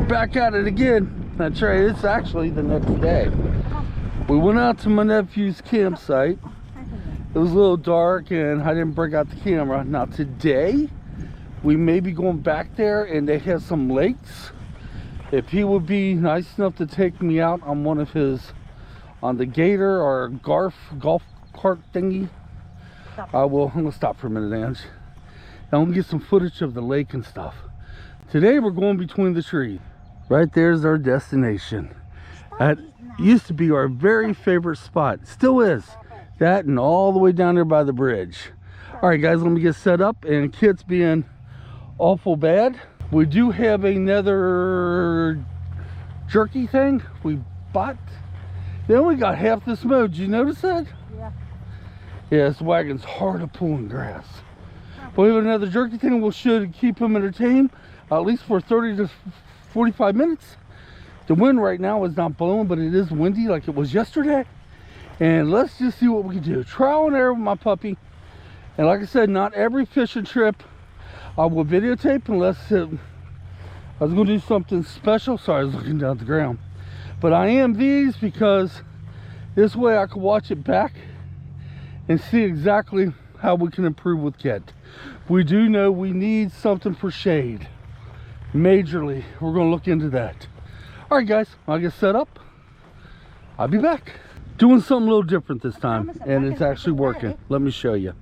Back at it again. That's right, it's actually the next day. We went out to my nephew's campsite. It was a little dark and I didn't bring out the camera. Now today, we may be going back there and they have some lakes. If he would be nice enough to take me out on one of his, on the gator or golf cart thingy, I'm gonna stop for a minute, Ange. I'm gonna get some footage of the lake and stuff. Today we're going between the trees. Right there's our destination. That used to be our very favorite spot. Still is. That and all the way down there by the bridge. All right, guys, let me get set up. And Kit's being awful bad. We do have another jerky thing we bought. They only got half this mode. Did you notice that? Yeah. Yeah, this wagon's hard to pull in grass. We have another jerky thing. We should keep him entertained at least for 30 to 45 minutes. The wind right now is not blowing, but it is windy like it was yesterday. And let's just see what we can do. Trial and error with my puppy. And like I said, not every fishing trip I will videotape unless I was going to do something special. Sorry, I was looking down at the ground. But I am these because this way I can watch it back and see exactly how we can improve with Kit. We do know we need something for shade. Majorly. We're going to look into that. All right, guys, I'll get set up. I'll be back. Doing something a little different this time, and it's actually working. Let me show you.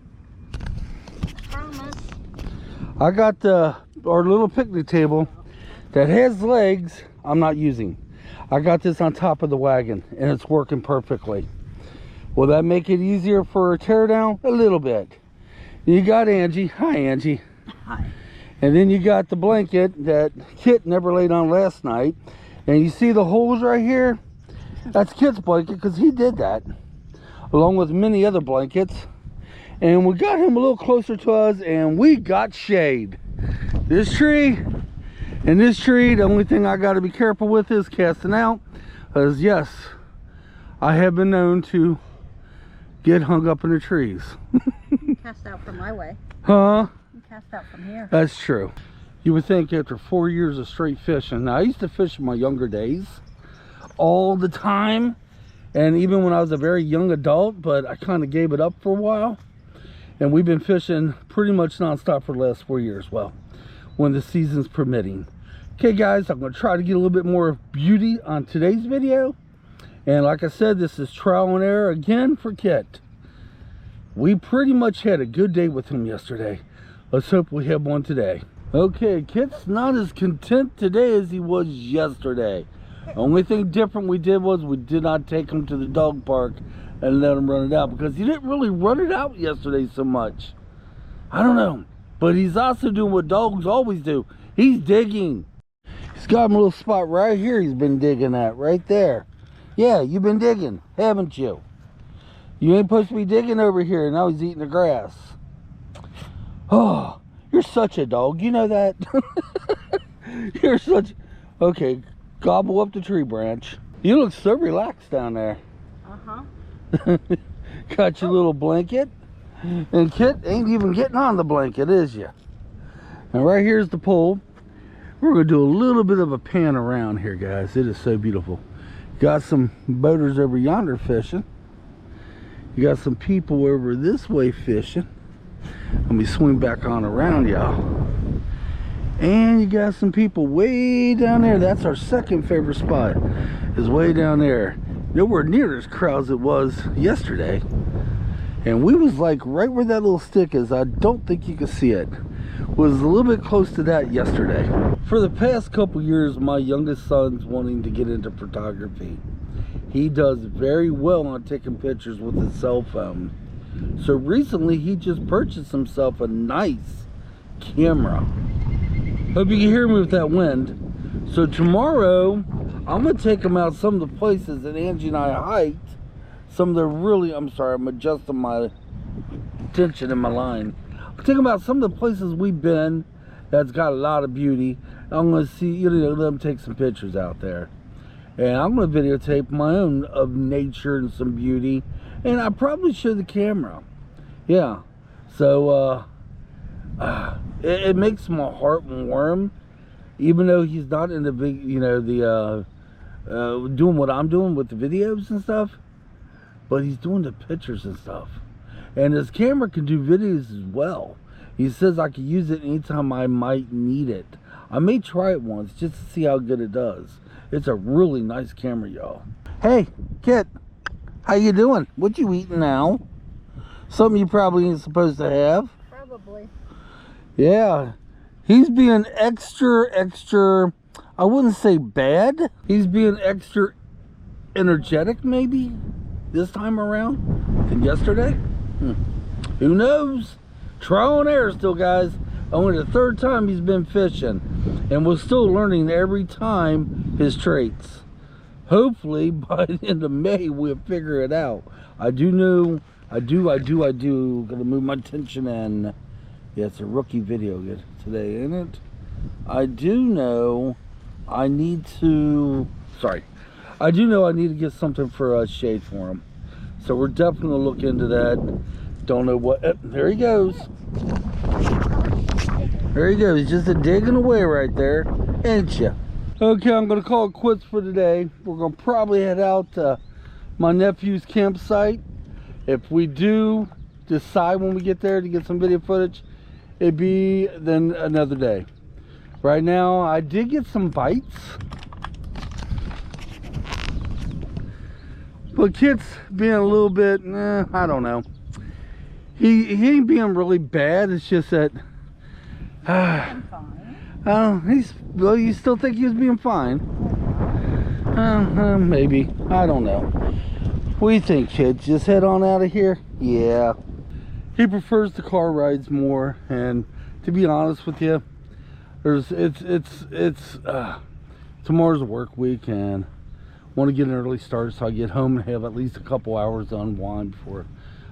I got our little picnic table that has legs I'm not using. I got this on top of the wagon, and it's working perfectly. Will that make it easier for a teardown? A little bit. You got Angie. Hi, Angie. Hi. And then you got the blanket that Kit never laid on last night. And you see the holes right here? That's Kit's blanket because he did that. Along with many other blankets. And we got him a little closer to us and we got shade. This tree and this tree, the only thing I got to be careful with is casting out. Because yes, I have been known to get hung up in the trees. Cast out from my way. Huh? Cast out from here. That's true. You would think after 4 years of straight fishing. Now I used to fish in my younger days all the time, and even when I was a very young adult, but I kind of gave it up for a while, and we've been fishing pretty much non-stop for the last 4 years, well, when the season's permitting. Okay guys, I'm going to try to get a little bit more beauty on today's video, and like I said, this is trial and error again for Kit. We pretty much had a good day with him yesterday. Let's hope we have one today. Okay, Kit's not as content today as he was yesterday. The only thing different we did was we did not take him to the dog park and let him run it out, because he didn't really run it out yesterday so much. I don't know. But he's also doing what dogs always do. He's digging. He's got him a little spot right here he's been digging at, right there. Yeah, you've been digging, haven't you? You ain't supposed to be digging over here. Now he's eating the grass. Oh, you're such a dog. You know that? You're such... Okay, gobble up the tree branch. You look so relaxed down there. Uh-huh. Got your little blanket. And Kit ain't even getting on the blanket, is you? And right here's the pole. We're going to do a little bit of a pan around here, guys. It is so beautiful. Got some boaters over yonder fishing. You got some people over this way fishing. Let me swing back on around, y'all. And you got some people way down there. That's our second favorite spot, is way down there. Nowhere near as crowded as it was yesterday. And we was like right where that little stick is. I don't think you can see it. Was a little bit close to that yesterday. For the past couple years, my youngest son's wanting to get into photography. He does very well on taking pictures with his cell phone. So recently he just purchased himself a nice camera. Hope you can hear me with that wind. So tomorrow I'm going to take him out some of the places that Angie and I hiked. Some of the really, I'm sorry, I'm adjusting my tension in my line. I'll take him out some of the places we've been that's got a lot of beauty. I'm going to see, you know, let him take some pictures out there. And I'm going to videotape my own of nature and some beauty. And I probably show the camera. Yeah. So, it makes my heart warm. even though he's not in the big, you know, the doing what I'm doing with the videos and stuff, but he's doing the pictures and stuff. And his camera can do videos as well. He says I can use it anytime I might need it. I may try it once just to see how good it does. It's a really nice camera, y'all. Hey, Kit, how you doing? What you eating now? Something you probably ain't supposed to have. Probably. Yeah, he's being extra, I wouldn't say bad. He's being extra energetic maybe this time around than yesterday. Who knows? Trial and error still, guys. Only the third time he's been fishing, and we're still learning every time his traits. Hopefully by the end of May we'll figure it out. I do know, I do. Gonna move my attention in. Yeah, it's a rookie video today, isn't it? I do know I need to, I do know I need to get something for shade for him. So we're definitely gonna look into that. Don't know what, there he goes. There he goes, just a digging away right there, ain't ya? Okay, I'm gonna call it quits for today. We're gonna probably head out to my nephew's campsite. If we do decide when we get there to get some video footage, it'd be then another day. Right now, I did get some bites, but Kit's being a little bit, I don't know. He ain't being really bad. It's just that, I'm fine. well, you still think he was being fine? Maybe. I don't know. What do you think, Kid? Just head on out of here? Yeah. He prefers the car rides more, and to be honest with you, tomorrow's a work week, and want to get an early start so I get home and have at least a couple hours to unwind before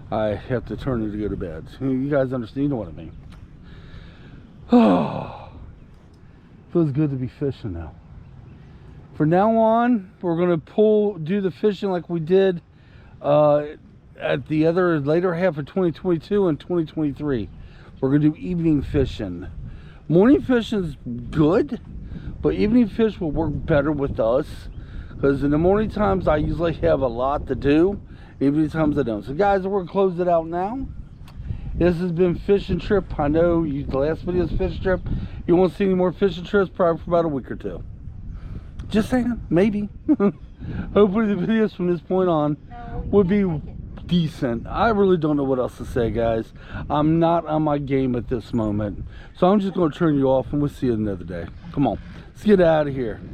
I have to turn it to go to bed. So you guys understand, you know what I mean. Oh, feels good to be fishing now. For now on, we're gonna do the fishing like we did at the later half of 2022 and 2023. We're gonna do evening fishing. Morning fishing is good, but evening fish will work better with us, because in the morning times I usually have a lot to do. Evening times I don't. So guys, we're gonna close it out now. This has been Fishing Trip. I know the last video is Fishing Trip. You won't see any more fishing trips probably for about a week or two. Just saying, maybe. Hopefully the videos from this point on would be decent. I really don't know what else to say, guys. I'm not on my game at this moment. So I'm just going to turn you off, and we'll see you another day. Come on, let's get out of here.